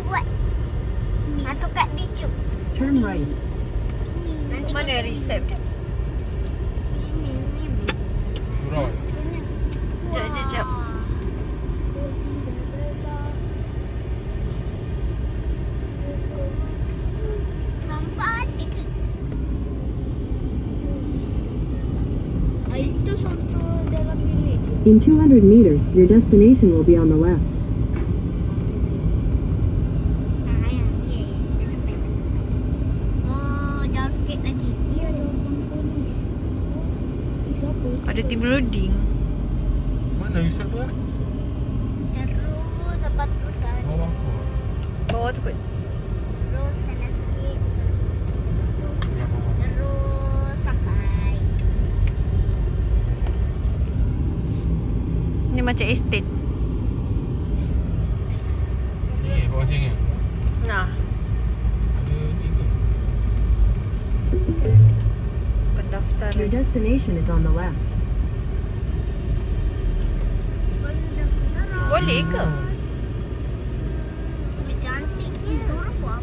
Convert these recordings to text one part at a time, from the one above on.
buat. Masuk kat YouTube. Turn right. Nanti Mana resep dia? Surau. Sekejap. Sampah ada ke? Itu contoh dalam bilik. In 200 meters, your destination will be on the left. Oh, jauh sikit lagi. Dia ada orang polis. Siapa? Ada tim loading. Mana resep tu lah? Terus lepas tu sana. Bawah apa? Bawah tu kot. Terus kanan sikit. Yang bawah. Terus sampai. Ni macam estate. Ni bawah macam ni. Nah, Ada ni ke? Your pendaftaran. destination is on the left. Boleh ke? Cantiknya. Itu apa?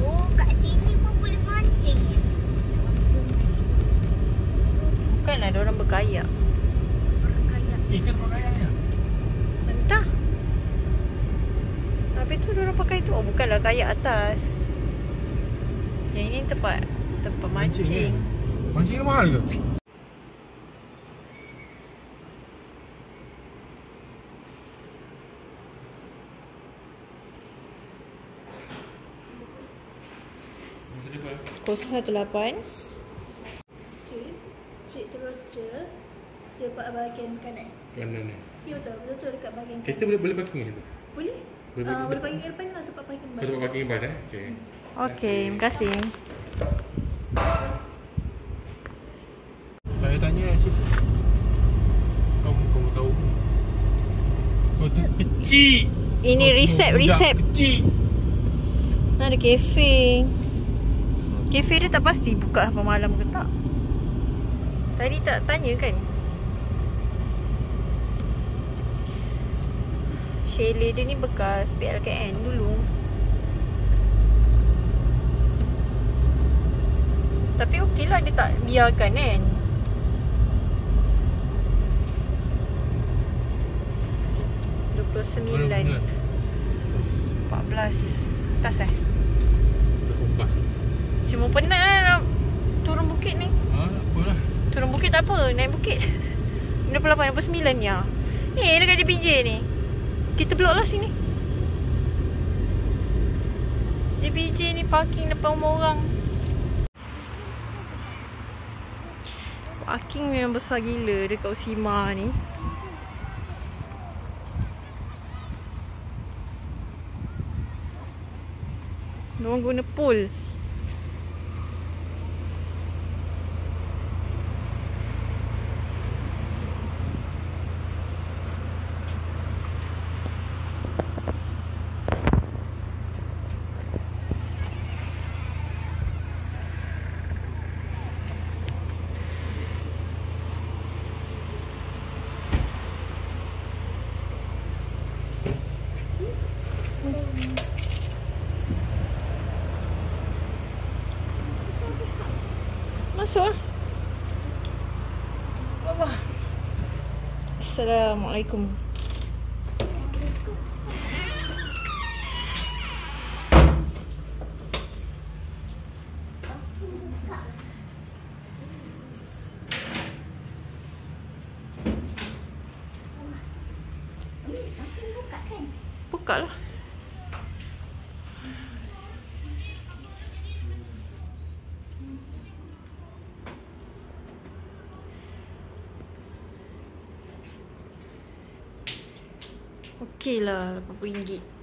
Oh, kat sini pun boleh mancing. Bukanlah ada orang berkayak. Ikan tempat kayaknya. Entah. Habis tu orang pakai tu. Oh, bukanlah kayak atas. Yang ini tempat mancing. Mancing ni mahal ke? Kos 18. Okey. Cik terus je. Dia buat bahagian kanan. Kanan ni. Ya betul. Betul dekat bahagian kanan. Kereta boleh parking kat situ? Boleh? Boleh Boleh parking kat depan lah tempat parking bas. Kau tempat parking bas Okey. Okey, terima kasih. Saya tanya cik. Kau tahu. Kau tu kecil. Ini Kau resep, budak resep. Kecil. Ada kafe. Kafe dia tak pasti buka sampai malam ke tak. Tadi tak tanya kan. Chalet dia ni bekas PLKN dulu. Tapi okey lah dia tak biarkan kan. Mana 14 atas bas. Cuma penat lah nak turun bukit ni. Apalah. Turun bukit tak apa, naik bukit 28, 29 ya. Ni dekat JPJ ni. Kita blok lah sini. JPJ ni parking depan rumah orang. Parking memang besar gila dekat Usima ni. Diorang guna pool. Masuk lah. Allah. Assalamualaikum. Buka lah. Okey lah, RM80.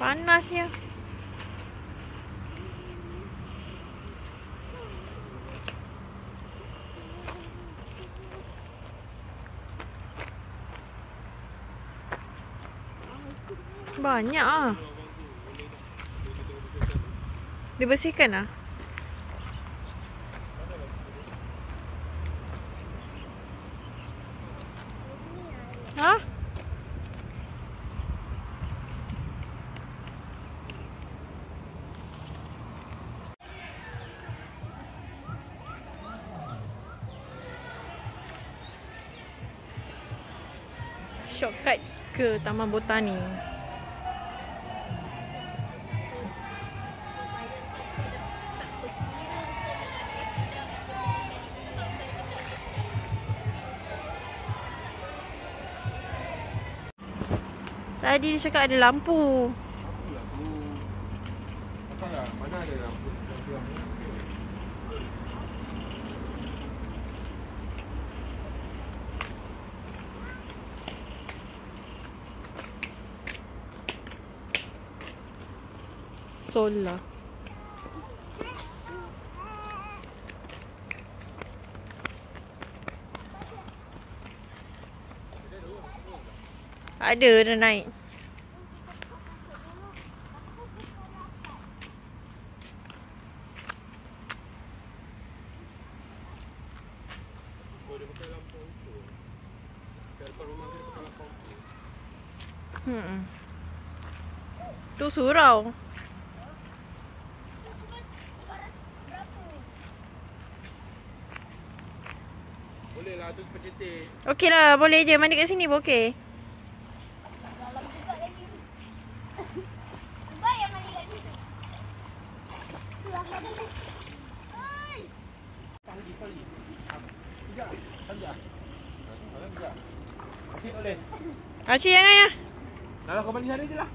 Panasnya. Banyak ah. Dia bersihkan ah. Ha? Shortcut ke Taman Botani. Tadi dia cakap ada lampu. Mana ada lampu? Solar. Ada dah naik. Tu surau. Boleh lah tu pecintik. Okey lah, boleh je. Mandi kat sini pun okey. Cik boleh. Acik jangan ya. Kalau kau mandi sana je lah.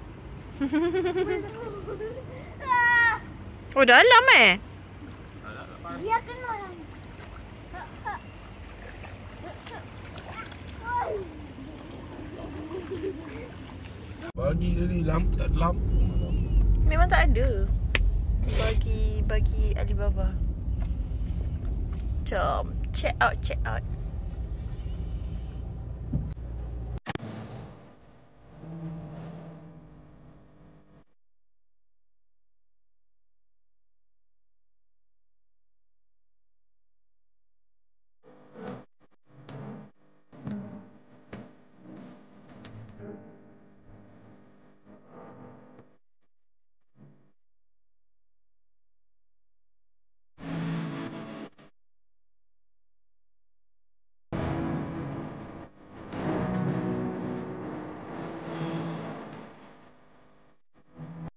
Oh, dalam Dia kena orang. Bagi dia ni lampu tak ada lampu. Memang tak ada. Bagi Alibaba. Jom check out.